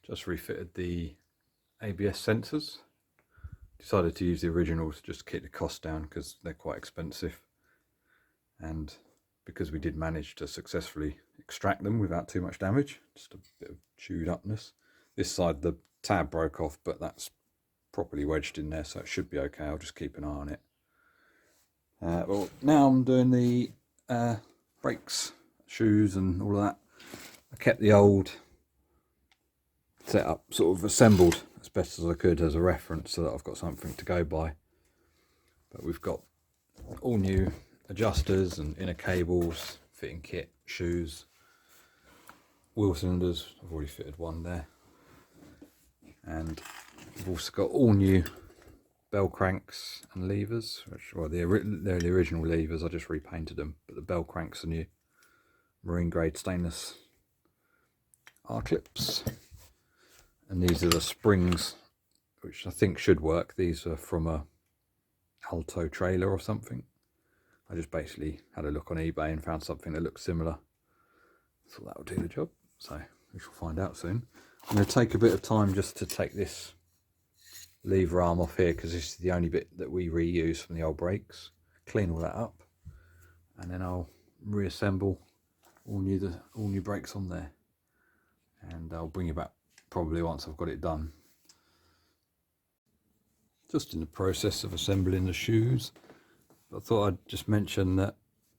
Just refitted the ABS sensors. Decided to use the originals just to keep the cost down because they're quite expensive, and because we did manage to successfully extract them without too much damage, just a bit of chewed upness. This side the tab broke off, but that's properly wedged in there, so it should be okay. I'll just keep an eye on it. Well, now I'm doing the brakes, shoes and all of that. I kept the old setup sort of assembled as best as I could as a reference, so that I've got something to go by. But we've got all new adjusters and inner cables, fitting kit, shoes, wheel cylinders. I've already fitted one there, and we've also got all new bell cranks and levers, which, well, they're the original levers. I just repainted them, but the bell cranks are new, marine grade stainless R clips, and these are the springs, which I think should work. These are from a Alto trailer or something. I just basically had a look on eBay and found something that looked similar. Thought that would do the job, so we shall find out soon. I'm going to take a bit of time just to take this lever arm off here, because this is the only bit that we reuse from the old brakes. Clean all that up, and then I'll reassemble all new brakes on there, and I'll bring you back probably once I've got it done. Just in the process of assembling the shoes, I thought I'd just mention that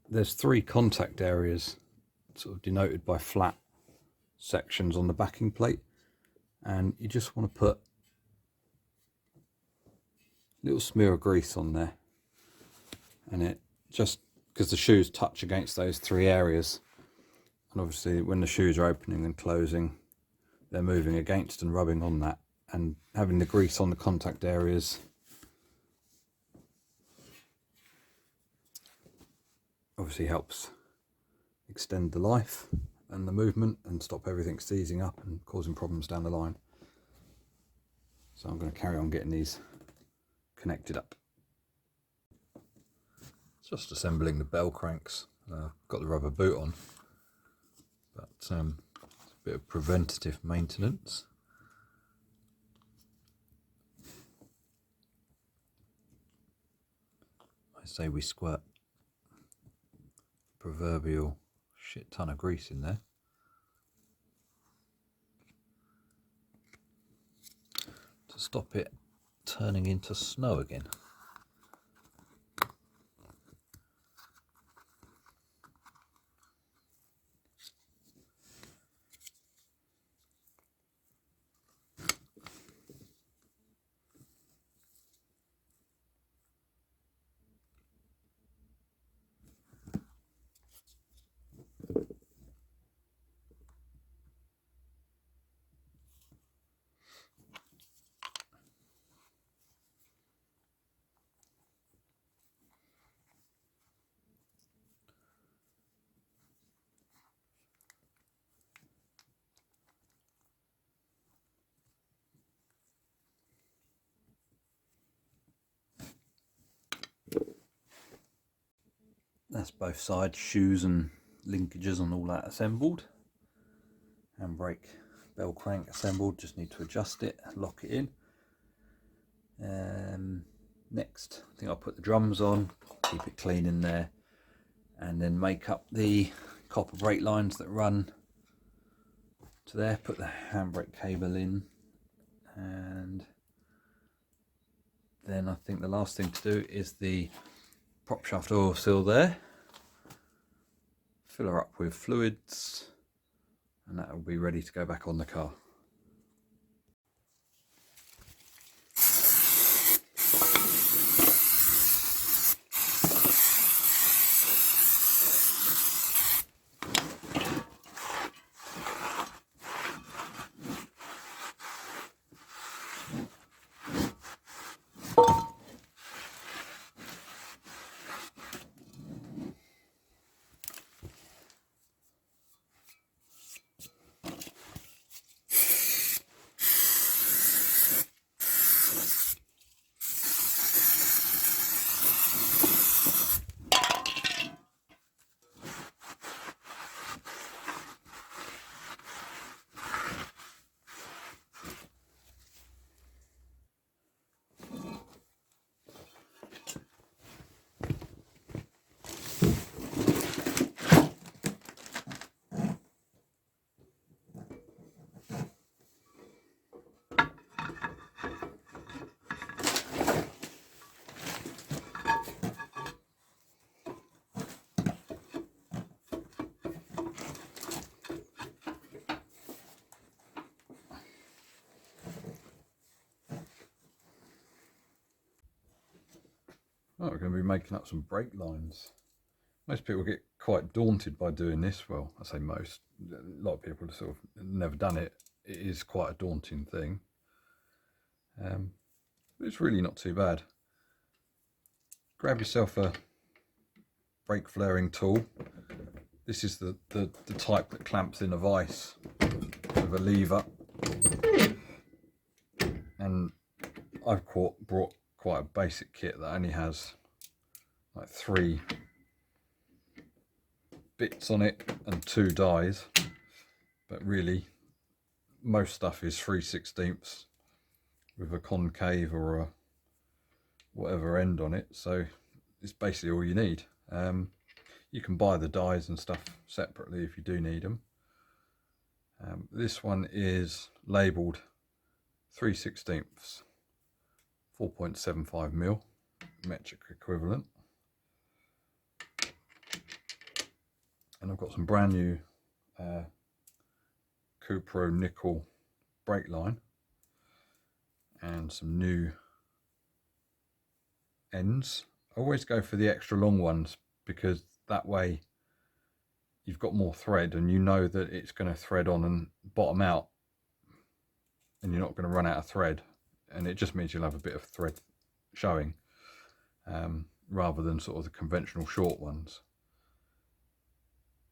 there's 3 contact areas sort of denoted by flat sections on the backing plate, and you just want to put a little smear of grease on there, and it just, because the shoes touch against those 3 areas, and obviously when the shoes are opening and closing they're moving against and rubbing on that, and having the grease on the contact areas obviously helps extend the life and the movement and stop everything seizing up and causing problems down the line. So I'm going to carry on getting these connected up. Just assembling the bell cranks. Got the rubber boot on, but it's a bit of preventative maintenance. I say we squirt proverbial shit ton of grease in there to stop it turning into snow again. That's both sides, shoes and linkages and all that assembled. Handbrake, bell crank assembled, just need to adjust it, lock it in. Next, I think I'll put the drums on, keep it clean in there, and then make up the copper brake lines that run to there, put the handbrake cable in, and then I think the last thing to do is the prop shaft oil seal there. Fill her up with fluids, and that will be ready to go back on the car. Oh, we're going to be making up some brake lines. Most people get quite daunted by doing this. Well, I say most. A lot of people have sort of never done it. It is quite a daunting thing. But it's really not too bad. Grab yourself a brake flaring tool. This is the type that clamps in a vise with a lever. And I've brought quite a basic kit that only has like 3 bits on it and 2 dies, but really most stuff is 3/16 with a concave or a whatever end on it, so it's basically all you need. You can buy the dies and stuff separately if you do need them. This one is labelled 3/16, 4.75 mil metric equivalent. And I've got some brand new Cupro nickel brake line and some new ends. I always go for the extra long ones because that way you've got more thread and you know that it's going to thread on and bottom out and you're not going to run out of thread, and it just means you'll have a bit of thread showing rather than sort of the conventional short ones.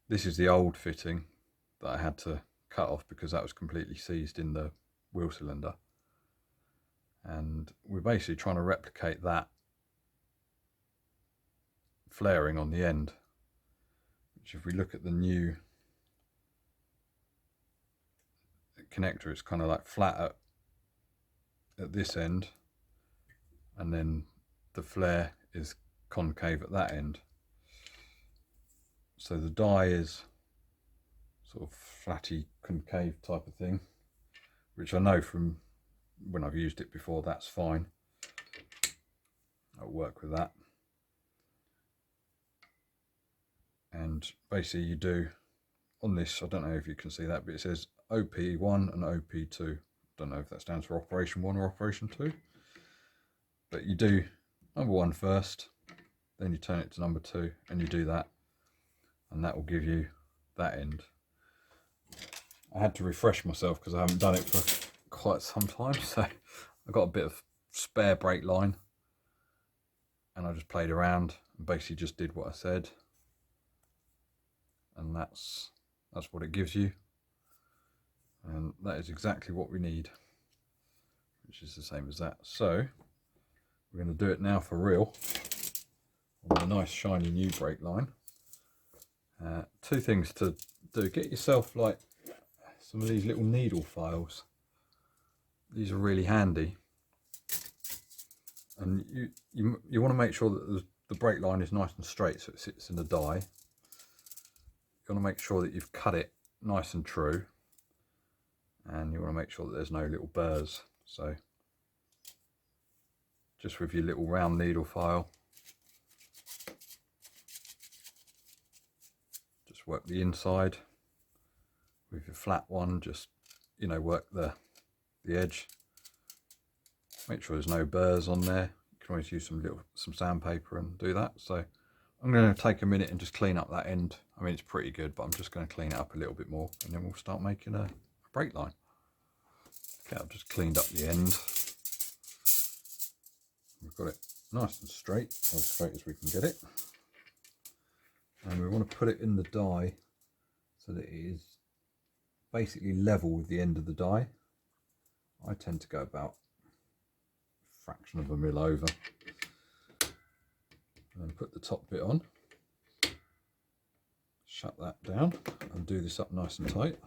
This is the old fitting that I had to cut off because that was completely seized in the wheel cylinder, and we're basically trying to replicate that flaring on the end, which if we look at the new connector, it's kind of like flat at this end, and then the flare is concave at that end. So the die is sort of flatty concave type of thing, which I know from when I've used it before, that's fine. I'll work with that. And basically you do on this, I don't know if you can see that, but it says OP1 and OP2. Don't know if that stands for operation 1 or operation 2, but you do number 1 first, then you turn it to number 2 and you do that, and that will give you that end. I had to refresh myself because I haven't done it for quite some time, so I got a bit of spare brake line and I just played around and basically just did what I said, and that's what it gives you, and that is exactly what we need, which is the same as that. So we're going to do it now for real on the nice shiny new brake line. 2 things to do: get yourself like some of these little needle files. These are really handy, and you want to make sure that the brake line is nice and straight so it sits in the die. You want to make sure that you've cut it nice and true, and you want to make sure that there's no little burrs. So just with your little round needle file, just work the inside. With your flat one, just, you know, work the edge. Make sure there's no burrs on there. You can always use some sandpaper and do that. So I'm going to take a minute and just clean up that end. I mean, it's pretty good, but I'm just going to clean it up a little bit more, and then we'll start making a brake line. Okay, I've just cleaned up the end. We've got it nice and straight, as straight as we can get it. And we want to put it in the die so that it is basically level with the end of the die. I tend to go about a fraction of a mil over, and then put the top bit on, shut that down and do this up nice and tight.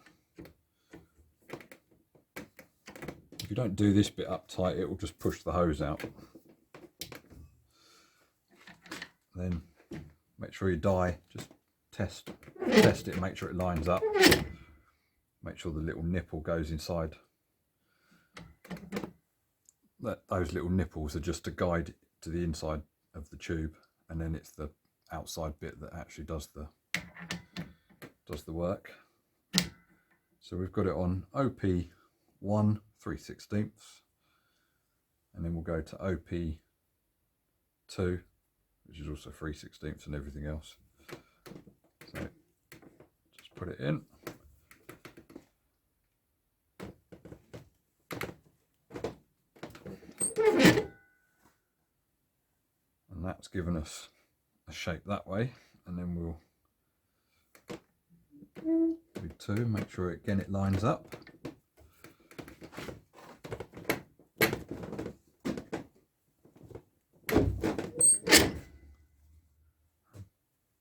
If you don't do this bit up tight, it will just push the hose out. Then make sure your die, just test it, make sure it lines up. Make sure the little nipple goes inside. Those little nipples are just a guide to the inside of the tube, and then it's the outside bit that actually does the work. So we've got it on OP1 3/16, and then we'll go to OP2 which is also 3/16 and everything else. So just put it in. And that's given us a shape that way, and then we'll do 2, make sure again it lines up.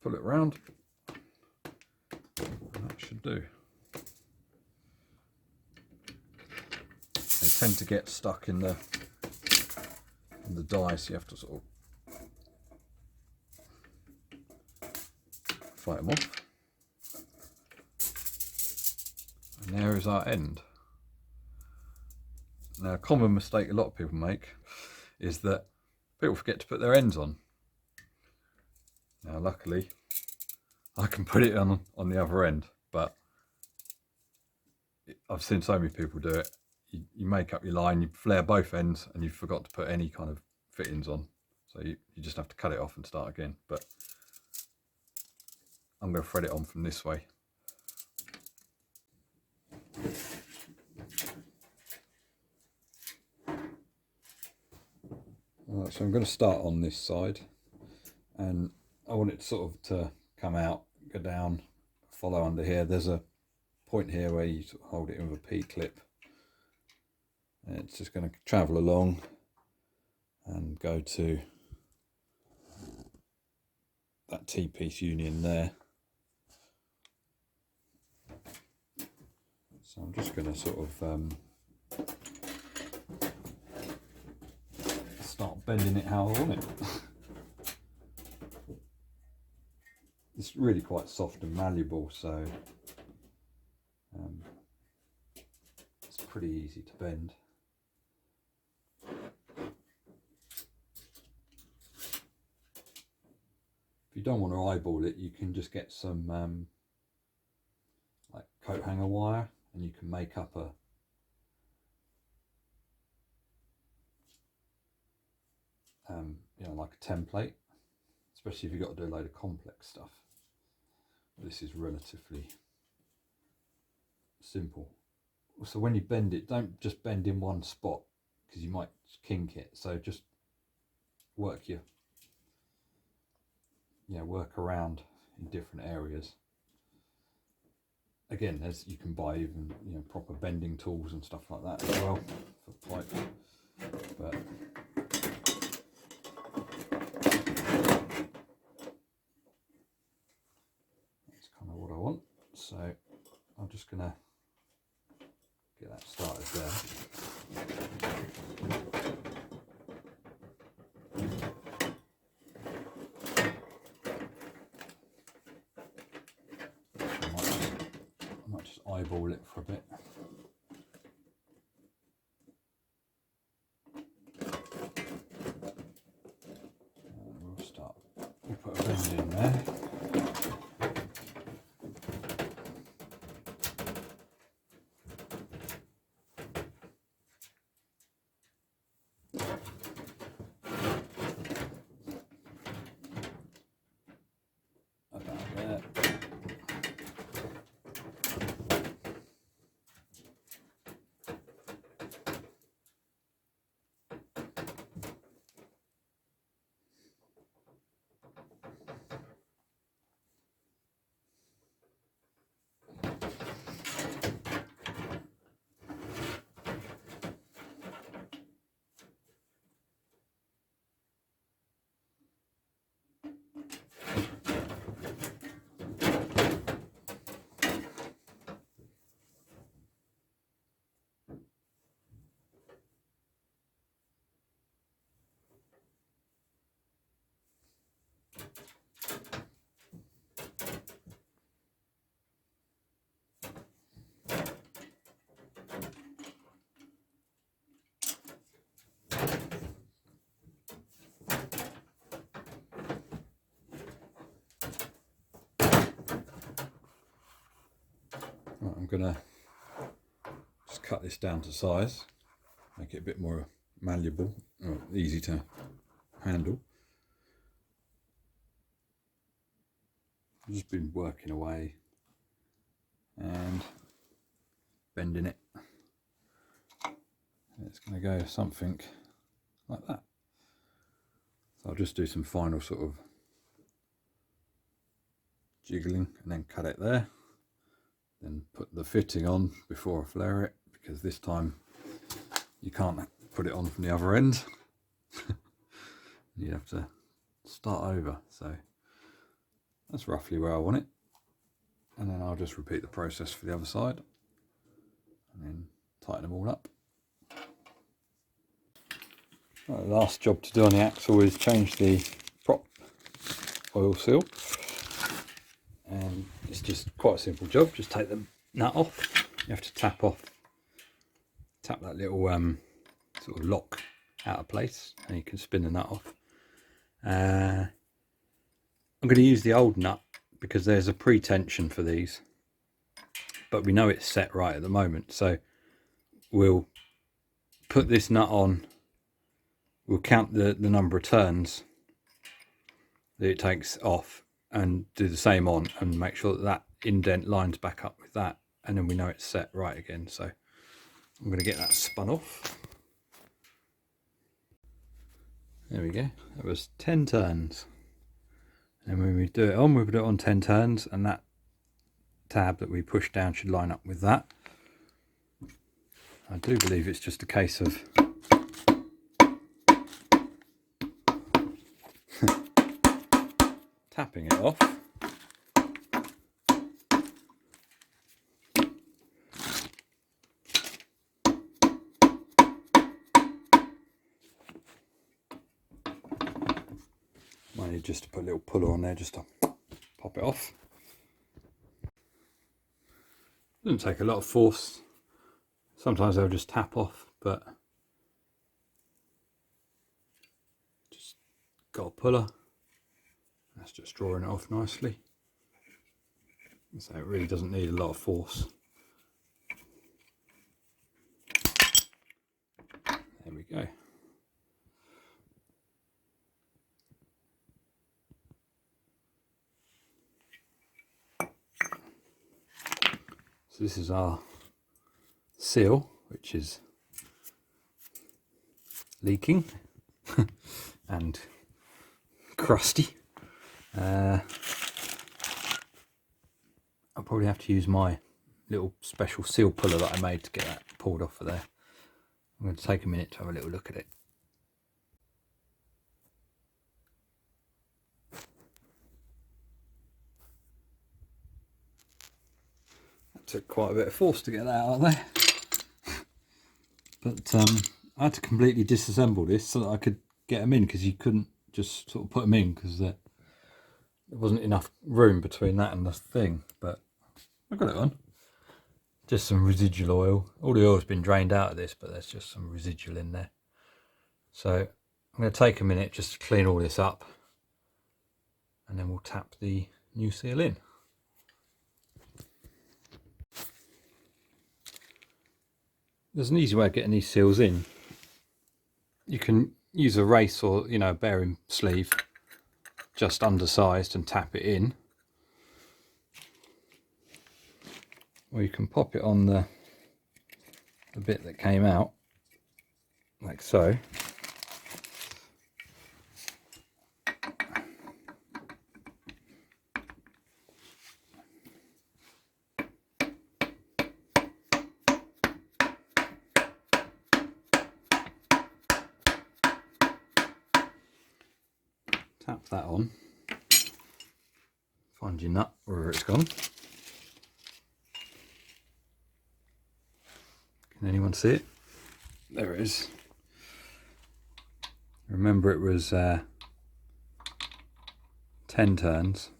Pull it round, and that should do. They tend to get stuck in the die, so you have to sort of fight them off. And there is our end. Now, a common mistake a lot of people make is that people forget to put their ends on. Now, luckily, I can put it on the other end, but I've seen so many people do it. You make up your line, you flare both ends, and you forgot to put any kind of fittings on. So you just have to cut it off and start again. But I'm going to thread it on from this way. Alright, so I'm going to start on this side, and I want it sort of to come out, go down, follow under here. There's a point here where you sort of hold it in with a P-clip, and it's just going to travel along and go to that T-piece union there. So I'm just going to sort of start bending it how I want it. It's really quite soft and malleable, so it's pretty easy to bend. If you don't want to eyeball it, you can just get some like coat hanger wire, and you can make up a you know, like a template, especially if you've got to do a load of complex stuff. This is relatively simple. So when you bend it, don't just bend in one spot, because you might kink it. So just work work around in different areas. Again, you can buy even proper bending tools and stuff like that as well for pipe. But that's kind of what I want. So I'm just gonna get that started there. I might just eyeball it for a bit. We'll put a bend in there. About there. Right, I'm gonna just cut this down to size, make it a bit more malleable, or easy to handle. I've just been working away and bending it. It's going to go something like that. So I'll just do some final sort of jiggling and then cut it there. Then put the fitting on before I flare it, because this time you can't put it on from the other end. You have to start over. So that's roughly where I want it. And then I'll just repeat the process for the other side and then tighten them all up. Right, the last job to do on the axle is change the prop oil seal. And it's just quite a simple job. Just take the nut off. You have to tap that little sort of lock out of place, and you can spin the nut off. I'm going to use the old nut because there's a pre-tension for these, but we know it's set right at the moment, so we'll put this nut on. We'll count the number of turns that it takes off and do the same on, and make sure that that indent lines back up with that, and then we know it's set right again. So I'm going to get that spun off. There we go. That was 10 turns. And when we do it on, we'll put it on 10 turns, and that tab that we push down should line up with that. I do believe it's just a case of tapping it off. Might need just to put a little puller on there just to pop it off. Doesn't take a lot of force. Sometimes they'll just tap off, but just got a puller. That's just drawing it off nicely. So it really doesn't need a lot of force. There we go. So this is our seal, which is leaking and crusty. I'll probably have to use my little special seal puller that I made to get that pulled off of there. I'm going to take a minute to have a little look at it. That took quite a bit of force to get that out of there. But I had to completely disassemble this so that I could get them in, because you couldn't just sort of put them in because there wasn't enough room between that and the thing. But I got it on. Just some residual oil. All the oil's been drained out of this, but there's just some residual in there. So I'm going to take a minute just to clean all this up, and then we'll tap the new seal in. There's an easy way of getting these seals in. You can use a race or, a bearing sleeve, just undersized, and tap it in. Or you can pop it on the bit that came out, like so. Tap that on. Find your nut wherever it's gone. Can anyone see it? There it is. Remember, it was 10 turns.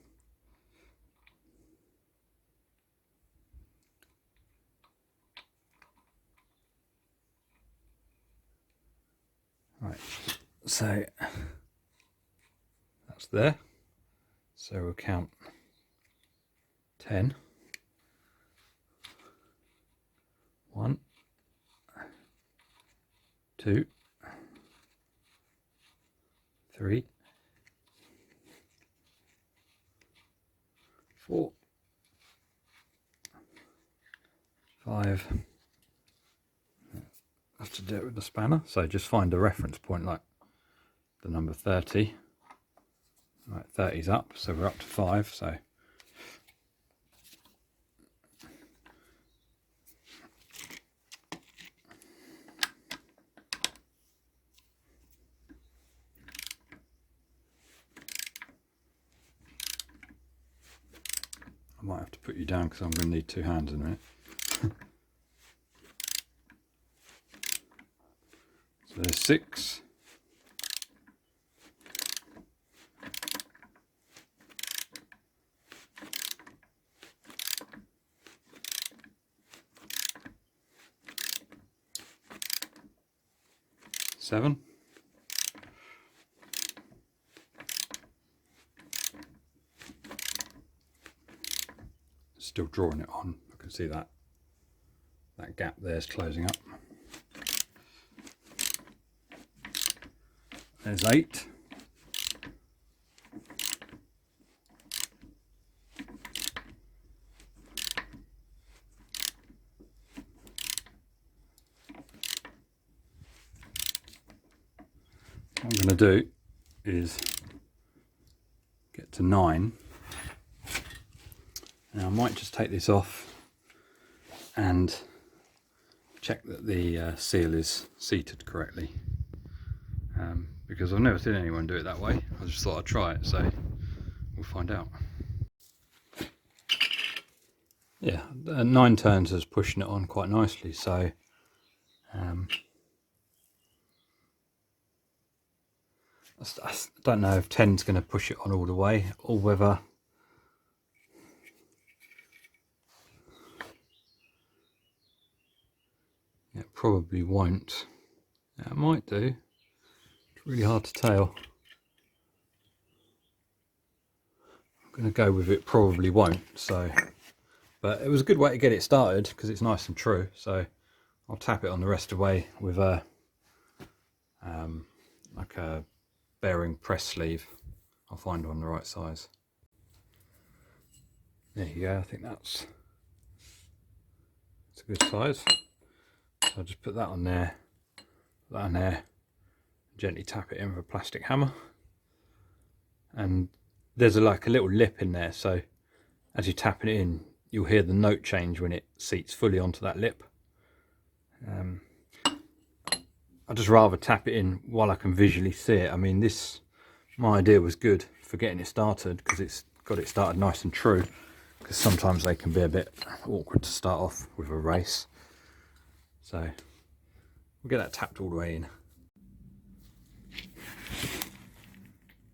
Right, so that's there. So we'll count 10. 1, 2, 3, 4, 5. I have to do it with the spanner, so just find a reference point like the number 30. Right, 30's up, so we're up to 5. So I might have to put you down because I'm going to need 2 hands in a minute. So there's 6. Seven. Still drawing it on. I can see that gap there is closing up. There's 8. What I'm going to do is get to 9. Now I might just take this off and check that the seal is seated correctly, because I've never seen anyone do it that way. I just thought I'd try it, so we'll find out. Yeah, 9 turns is pushing it on quite nicely, so I don't know if 10's going to push it on all the way, or whether it probably won't. It might do. It's really hard to tell. I'm going to go with it probably won't. So, but it was a good way to get it started because it's nice and true. So I'll tap it on the rest of the way with a like a bearing press sleeve. I'll find one the right size. There you go. I think that's a good size. So I'll just put that on there, put that on there, gently tap it in with a plastic hammer. And there's like a little lip in there, so as you're tapping it in, you'll hear the note change when it seats fully onto that lip. I'd just rather tap it in while I can visually see it. I mean, my idea was good for getting it started because it's got it started nice and true, because sometimes they can be a bit awkward to start off with a race. So we'll get that tapped all the way in.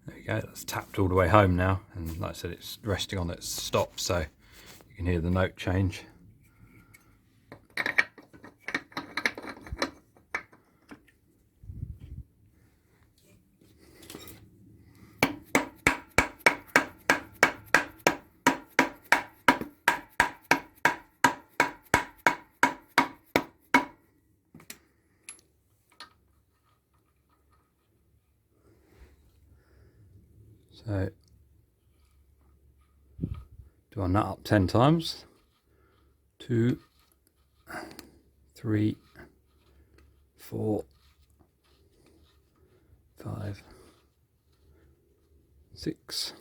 There we go, that's tapped all the way home now, and like I said, it's resting on its stop, so you can hear the note change. So do I nut up 10 times? 2, 3, 4, 5, 6,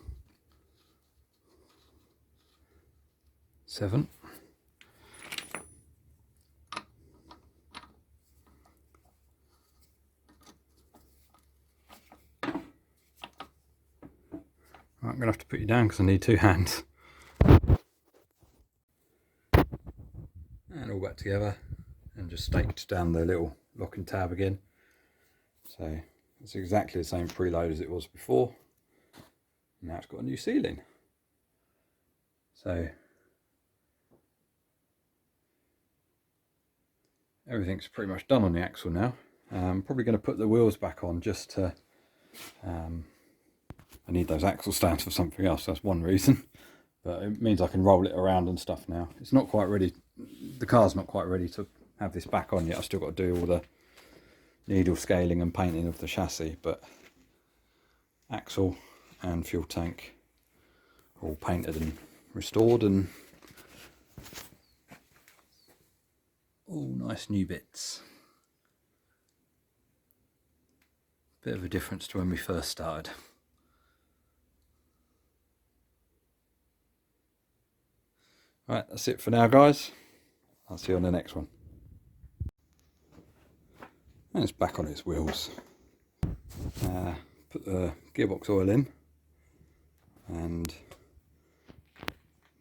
7. I'm going to have to put you down because I need 2 hands. And all back together, and just staked down the little locking tab again. So it's exactly the same preload as it was before. Now it's got a new ceiling. So everything's pretty much done on the axle now. I'm probably going to put the wheels back on just to I need those axle stands for something else, that's one reason. But it means I can roll it around and stuff now. It's not quite ready, the car's not quite ready to have this back on yet. I've still got to do all the needle scaling and painting of the chassis, but axle and fuel tank all painted and restored and all nice new bits. Bit of a difference to when we first started. Right, that's it for now, guys. I'll see you on the next one. And it's back on its wheels. Put the gearbox oil in, and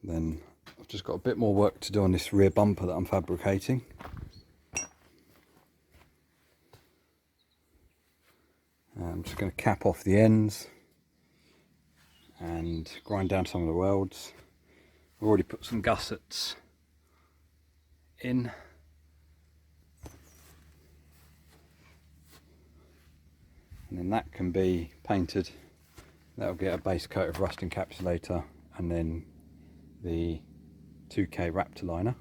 then I've just got a bit more work to do on this rear bumper that I'm fabricating. I'm just going to cap off the ends and grind down some of the welds. I've already put some gussets in. And then that can be painted. That'll get a base coat of rust encapsulator and then the 2K Raptor liner.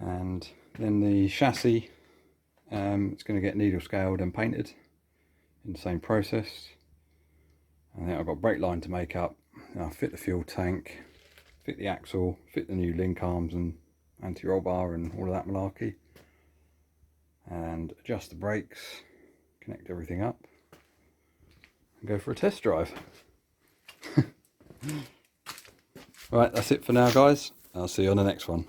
And then the chassis, it's going to get needle scaled and painted in the same process. And then I've got a brake line to make up. I'll fit the fuel tank, fit the axle, fit the new link arms and anti-roll bar and all of that malarkey. And adjust the brakes, connect everything up, and go for a test drive. Right, that's it for now, guys. I'll see you on the next one.